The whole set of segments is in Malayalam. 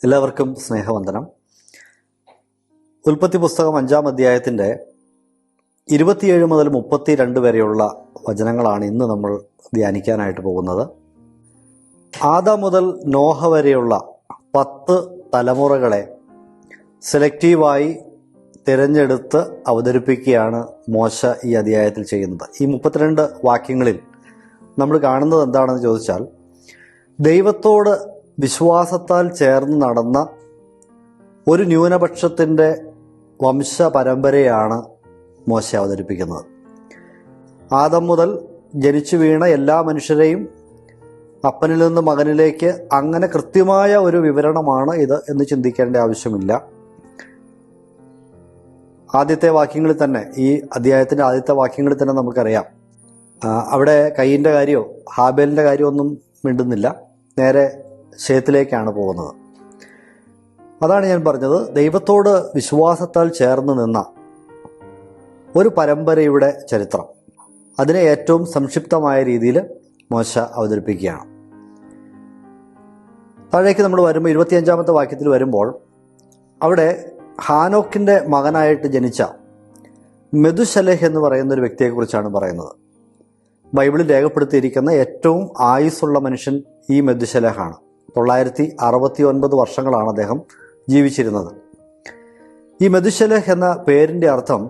എല്ലാവർക്കും സ്നേഹവന്ദനം. ഉൽപ്പത്തി പുസ്തകം 5-ാം അധ്യായത്തിൻ്റെ 27 മുതൽ 32 വരെയുള്ള വചനങ്ങളാണ് ഇന്ന് നമ്മൾ ധ്യാനിക്കാനായിട്ട് പോകുന്നത്. ആദാം മുതൽ നോഹ വരെയുള്ള 10 തലമുറകളെ സെലക്റ്റീവായി തിരഞ്ഞെടുത്ത് അവതരിപ്പിക്കുകയാണ് മോശ ഈ അധ്യായത്തിൽ ചെയ്യുന്നത്. ഈ 32 വാക്യങ്ങളിൽ നമ്മൾ കാണുന്നത് എന്താണെന്ന് ചോദിച്ചാൽ, ദൈവത്തോട് വിശ്വാസത്താൽ ചേർന്ന് നടന്ന ഒരു ന്യൂനപക്ഷത്തിൻ്റെ വംശപരമ്പരയാണ് മോശ അവതരിപ്പിക്കുന്നത്. ആദം മുതൽ ജനിച്ചു വീണ എല്ലാ മനുഷ്യരെയും അപ്പനിൽ നിന്ന് മകനിലേക്ക്, അങ്ങനെ കൃത്യമായ ഒരു വിവരണമാണ് ഇത് എന്ന് ചിന്തിക്കേണ്ട ആവശ്യമില്ല. ആദ്യത്തെ വാക്യങ്ങളിൽ തന്നെ, ഈ അധ്യായത്തിൻ്റെ ആദ്യത്തെ വാക്യങ്ങളിൽ തന്നെ നമുക്കറിയാം, അവിടെ കയ്യിൻ്റെ കാര്യമോ ഹാബേലിൻ്റെ കാര്യമോ ഒന്നും മിണ്ടുന്നില്ല, നേരെ ശേത്തിലേക്കാണ് പോകുന്നത്. അതാണ് ഞാൻ പറഞ്ഞത്, ദൈവത്തോട് വിശ്വാസത്താൽ ചേർന്ന് നിന്ന ഒരു പരമ്പരയുടെ ചരിത്രം, അതിനെ ഏറ്റവും സംക്ഷിപ്തമായ രീതിയിൽ മോശ അവതരിപ്പിക്കുകയാണ്. താഴേക്ക് നമ്മൾ വരുമ്പോൾ 25-ാമത്തെ വാക്യത്തിൽ വരുമ്പോൾ അവിടെ ഹാനോക്കിൻ്റെ മകനായിട്ട് ജനിച്ച മെതുശലഹ് എന്ന് പറയുന്ന ഒരു വ്യക്തിയെക്കുറിച്ചാണ് പറയുന്നത്. ബൈബിളിൽ രേഖപ്പെടുത്തിയിരിക്കുന്ന ഏറ്റവും ആയുസ്സുള്ള മനുഷ്യൻ ഈ മെതുശലഹാണ്. 969 വർഷങ്ങളാണ് അദ്ദേഹം ജീവിച്ചിരുന്നത്. ഈ മെതുശലഹ് എന്ന പേരിൻ്റെ അർത്ഥം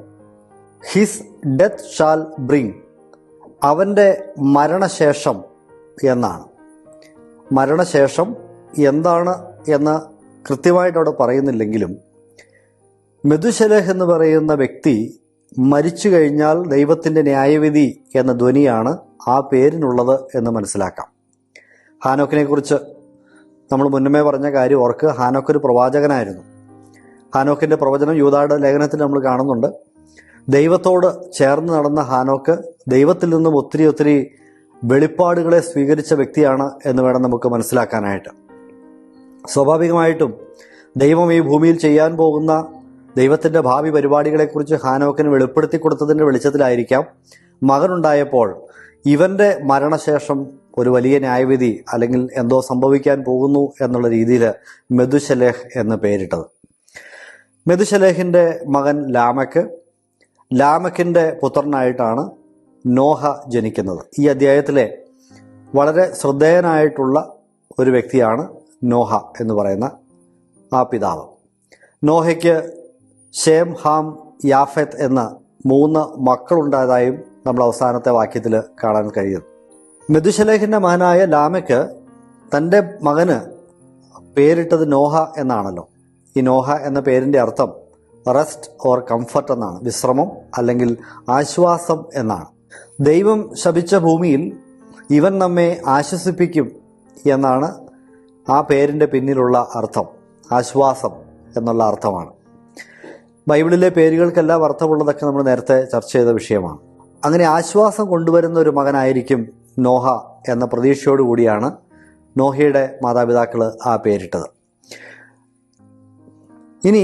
ഹിസ് ഡെത്ത് ഷാൽ ബ്രിങ്, അവൻ്റെ മരണശേഷം എന്നാണ്. മരണശേഷം എന്താണ് എന്ന് കൃത്യമായിട്ട് അവിടെ പറയുന്നില്ലെങ്കിലും, മെതുശലഹ് എന്ന് പറയുന്ന വ്യക്തി മരിച്ചു കഴിഞ്ഞാൽ ദൈവത്തിൻ്റെ ന്യായവിധി എന്ന ധ്വനിയാണ് ആ പേരിനുള്ളത് എന്ന് മനസ്സിലാക്കാം. ഹാനോക്കിനെ കുറിച്ച് നമ്മൾ മുന്നമേ പറഞ്ഞ കാര്യം ഓർക്ക്. ഹാനോക്ക് ഒരു പ്രവാചകനായിരുന്നു. ഹാനോക്കിൻ്റെ പ്രവചനം യൂദായുടെ ലേഖനത്തിൽ നമ്മൾ കാണുന്നുണ്ട്. ദൈവത്തോട് ചേർന്ന് നടന്ന ഹാനോക്ക് ദൈവത്തിൽ നിന്നും ഒത്തിരി വെളിപ്പാടുകളെ സ്വീകരിച്ച വ്യക്തിയാണ് എന്ന് വേണം നമുക്ക് മനസ്സിലാക്കാനായിട്ട്. സ്വാഭാവികമായിട്ടും ദൈവം ഈ ഭൂമിയിൽ ചെയ്യാൻ പോകുന്ന ദൈവത്തിൻ്റെ ഭാവി പരിപാടികളെക്കുറിച്ച് ഹാനോക്കിന് വെളിപ്പെടുത്തി കൊടുത്തതിൻ്റെ വെളിച്ചത്തിലായിരിക്കാം മകനുണ്ടായപ്പോൾ ഇവൻ്റെ മരണശേഷം ഒരു വലിയ ന്യായവിധി അല്ലെങ്കിൽ എന്തോ സംഭവിക്കാൻ പോകുന്നു എന്നുള്ള രീതിയിൽ മെതുശലഹ് എന്ന് പേരിട്ടത്. മെതുശലഹിൻ്റെ മകൻ ലാമക്കിൻ്റെ പുത്രനായിട്ടാണ് നോഹ ജനിക്കുന്നത്. ഈ അധ്യായത്തിലെ വളരെ ശ്രദ്ധേയനായിട്ടുള്ള ഒരു വ്യക്തിയാണ് നോഹ എന്ന് പറയുന്ന ആ പിതാവ്. നോഹയ്ക്ക് ഷേം, ഹാം, യാഫെത്ത് എന്ന 3 മക്കളുണ്ടായതായും നമ്മൾ അവസാനത്തെ വാക്യത്തിൽ കാണാൻ കഴിയുന്നു. മെതുശലഹിൻ്റെ മകനായ ലാമയ്ക്ക് തൻ്റെ മകന് പേരിട്ടത് നോഹ എന്നാണല്ലോ. ഈ നോഹ എന്ന പേരിൻ്റെ അർത്ഥം റെസ്റ്റ് ഓർ കംഫർട്ട് എന്നാണ്, വിശ്രമം അല്ലെങ്കിൽ ആശ്വാസം എന്നാണ്. ദൈവം ശപിച്ച ഭൂമിയിൽ ഇവൻ നമ്മെ ആശ്വസിപ്പിക്കും എന്നാണ് ആ പേരിൻ്റെ പിന്നിലുള്ള അർത്ഥം. ആശ്വാസം എന്നുള്ള അർത്ഥമാണ്. ബൈബിളിലെ പേരുകൾക്കെല്ലാം അർത്ഥമുള്ളതൊക്കെ നമ്മൾ നേരത്തെ ചർച്ച ചെയ്ത വിഷയമാണ്. അങ്ങനെ ആശ്വാസം കൊണ്ടുവരുന്ന ഒരു മകനായിരിക്കും നോഹ എന്ന പ്രതീക്ഷയോടുകൂടിയാണ് നോഹയുടെ മാതാപിതാക്കൾ ആ പേരിട്ടത്. ഇനി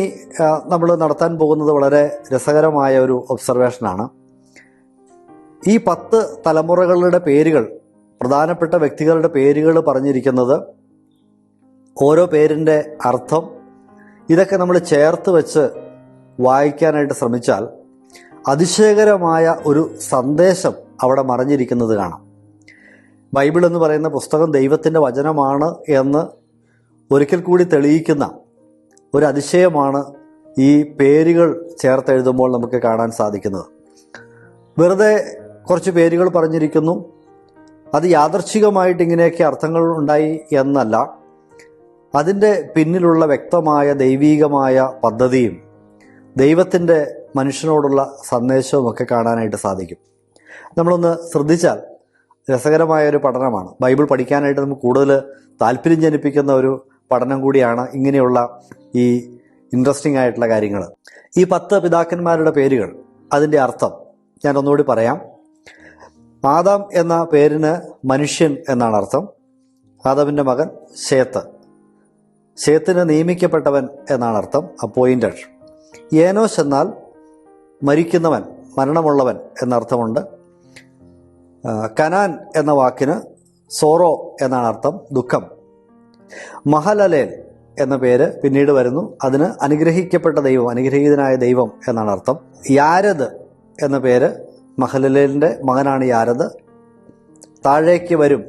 നമ്മൾ നടത്താൻ പോകുന്നത് വളരെ രസകരമായ ഒരു ഒബ്സർവേഷനാണ്. ഈ 10 തലമുറകളുടെ പേരുകൾ, പ്രധാനപ്പെട്ട വ്യക്തികളുടെ പേരുകൾ പറഞ്ഞിരിക്കുന്നത്, ഓരോ പേരിൻ്റെ അർത്ഥം ഇതൊക്കെ നമ്മൾ ചേർത്ത് വെച്ച് വായിക്കാനായിട്ട് ശ്രമിച്ചാൽ അതിശയകരമായ ഒരു സന്ദേശം അവിടെ മറഞ്ഞിരിക്കുന്നത് കാണാം. ബൈബിൾ എന്ന് പറയുന്ന പുസ്തകം ദൈവത്തിൻ്റെ വചനമാണ് എന്ന് ഒരിക്കൽ കൂടി തെളിയിക്കുന്ന ഒരു അതിശയമാണ് ഈ പേരുകൾ ചേർത്തെഴുതുമ്പോൾ നമുക്ക് കാണാൻ സാധിക്കുന്നത്. വെറുതെ കുറച്ച് പേരുകൾ പറഞ്ഞിരിക്കുന്നു, അത് യാദർച്ഛികമായിട്ട് ഇങ്ങനെയൊക്കെ അർത്ഥങ്ങൾ ഉണ്ടായി എന്നല്ല, അതിൻ്റെ പിന്നിലുള്ള വ്യക്തമായ ദൈവീകമായ പദ്ധതിയും ദൈവത്തിൻ്റെ മനുഷ്യനോടുള്ള സന്ദേശവും ഒക്കെ കാണാനായിട്ട് സാധിക്കും. നമ്മളൊന്ന് ശ്രദ്ധിച്ചാൽ രസകരമായൊരു പഠനമാണ്. ബൈബിൾ പഠിക്കാനായിട്ട് നമുക്ക് കൂടുതൽ താല്പര്യം ജനിപ്പിക്കുന്ന ഒരു പഠനം കൂടിയാണ് ഇങ്ങനെയുള്ള ഈ ഇൻട്രസ്റ്റിംഗ് ആയിട്ടുള്ള കാര്യങ്ങൾ. ഈ 10 പിതാക്കന്മാരുടെ പേരുകൾ, അതിൻ്റെ അർത്ഥം ഞാൻ ഒന്നുകൂടി പറയാം. ആദാം എന്ന പേരിന് മനുഷ്യൻ എന്നാണ് അർത്ഥം. ആദാമിൻ്റെ മകൻ ശേത്തിന് നിയമിക്കപ്പെട്ടവൻ എന്നാണ് അർത്ഥം, അപ്പോയിൻറ്റഡ്. ഏനോശ് എന്നാൽ മരിക്കുന്നവൻ, മരണമുള്ളവൻ എന്നർത്ഥമുണ്ട്. കനാൻ എന്ന വാക്കിന് സോറോ എന്നാണ് അർത്ഥം, ദുഃഖം. മഹലലേൽ എന്ന പേര് പിന്നീട് വരുന്നു. അതിന് അനുഗ്രഹിക്കപ്പെട്ട ദൈവം, അനുഗ്രഹീതനായ ദൈവം എന്നാണ് അർത്ഥം. യാരദ് എന്ന പേര്, മഹലലേലിൻ്റെ മകനാണ് യാരദ്. താഴേക്ക് വരും,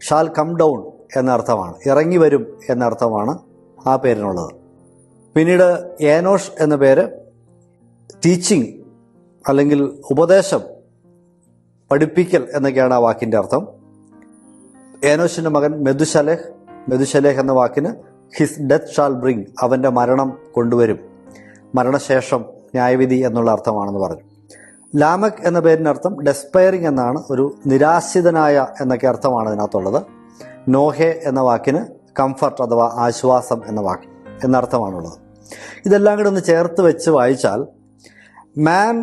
ഷാൽ കം ഡൗൺ എന്ന അർത്ഥമാണ്, ഇറങ്ങി വരും എന്ന അർത്ഥമാണ് ആ പേരിനുള്ളത്. പിന്നീട് ഏനോഷ് എന്ന പേര് ടീച്ചിങ് അല്ലെങ്കിൽ ഉപദേശം, പഠിപ്പിക്കൽ എന്നൊക്കെയാണ് ആ വാക്കിൻ്റെ അർത്ഥം. ഏനോഷിൻ്റെ മകൻ മെതുശലേഹ്. മെതുശലേഹ് എന്ന വാക്കിന് ഹിസ് ഡെത്ത് ഷാൽ ബ്രിങ്, അവൻ്റെ മരണം കൊണ്ടുവരും, മരണശേഷം ന്യായവിധി എന്നുള്ള അർത്ഥമാണെന്ന് പറഞ്ഞു. ലാമക് എന്ന പേരിനർത്ഥം ഡെസ്പയറിങ് എന്നാണ്, ഒരു നിരാശിതനായ എന്നൊക്കെ അർത്ഥമാണ് ഇതിനകത്തുള്ളത്. നോഹെ എന്ന വാക്കിന് കംഫർട്ട് അഥവാ ആശ്വാസം എന്നർത്ഥമാണുള്ളത്. ഇതെല്ലാം കൂടെ ഒന്ന് ചേർത്ത് വെച്ച് വായിച്ചാൽ, man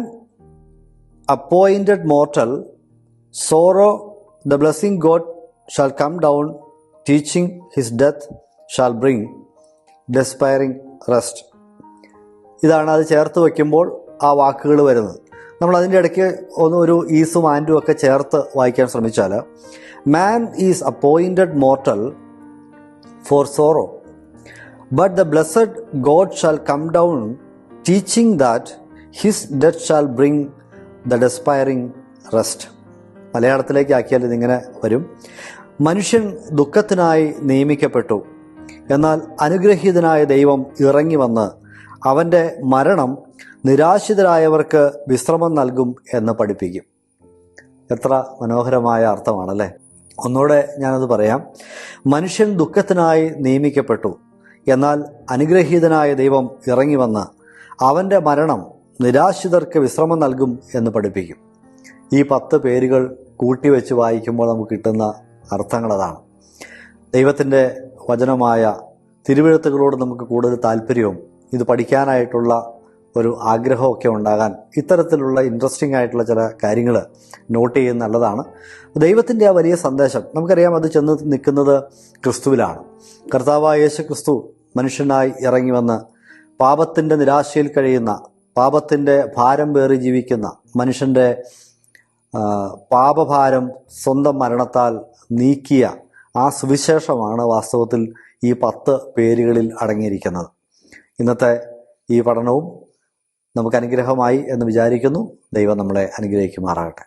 appointed mortal, sorrow the blessing God shall come down, teaching his death shall bring despairing rest. ഇതാണ് അത് ചേർത്ത് വയ്ക്കുമ്പോൾ ആ വാക്കുകൾ വരുന്നത്. നമ്മൾ അതിൻ്റെ ഇടയ്ക്ക് ഒരു ഈസും ആൻഡും ഒക്കെ ചേർത്ത് വായിക്കാൻ ശ്രമിച്ചാൽ, man is appointed mortal for sorrow, but the blessed god shall come down, teaching that his death shall bring the despairing rest. മലയാളത്തിലേക്ക് ആക്കിയാൽ ഇതിങ്ങനെ വരും: മനുഷ്യൻ ദുഃഖത്തിനായി നിയമിക്കപ്പെട്ടു, എന്നാൽ അനുഗ്രഹീതനായ ദൈവം ഇറങ്ങി വന്ന് അവൻ്റെ മരണം നിരാശിതരായവർക്ക് വിശ്രമം നൽകും എന്ന് പഠിപ്പിക്കും. എത്ര മനോഹരമായ അർത്ഥമാണല്ലേ. ഒന്നുകൂടെ ഞാനത് പറയാം. മനുഷ്യൻ ദുഃഖത്തിനായി നിയമിക്കപ്പെട്ടു, എന്നാൽ അനുഗ്രഹീതനായ ദൈവം ഇറങ്ങി വന്ന് അവൻ്റെ മരണം നിരാശിതർക്ക് വിശ്രമം നൽകും എന്ന് പഠിപ്പിക്കും. ഈ 10 പേരുകൾ കൂട്ടിവെച്ച് വായിക്കുമ്പോൾ നമുക്ക് കിട്ടുന്ന അർത്ഥങ്ങൾ അതാണ്. ദൈവത്തിൻ്റെ വചനമായ തിരുവെഴുത്തുകളോട് നമുക്ക് കൂടുതൽ താല്പര്യവും ഇത് പഠിക്കാനായിട്ടുള്ള ഒരു ആഗ്രഹമൊക്കെ ഉണ്ടാകാൻ ഇത്തരത്തിലുള്ള ഇൻട്രസ്റ്റിംഗ് ആയിട്ടുള്ള ചില കാര്യങ്ങൾ നോട്ട് ചെയ്യുന്നത് നല്ലതാണ്. ദൈവത്തിൻ്റെ ആ വലിയ സന്ദേശം നമുക്കറിയാം, അത് ചെന്ന് നിൽക്കുന്നത് ക്രിസ്തുവിലാണ്. കർത്താവായ യേശു ക്രിസ്തു മനുഷ്യനായി ഇറങ്ങി വന്ന് പാപത്തിൻ്റെ നിരാശയിൽ കഴിയുന്ന, പാപത്തിൻ്റെ ഭാരം പേറി ജീവിക്കുന്ന മനുഷ്യൻ്റെ പാപഭാരം സ്വന്തം മരണത്താൽ നീക്കിയ ആ സുവിശേഷമാണ് വാസ്തവത്തിൽ ഈ 10 പേരുകളിൽ അടങ്ങിയിരിക്കുന്നത്. ഇന്നത്തെ ഈ പഠനവും നമുക്ക് അനുഗ്രഹമായി എന്ന് വിചാരിക്കുന്നു. ദൈവം നമ്മളെ അനുഗ്രഹിക്കുമാറാകട്ടെ.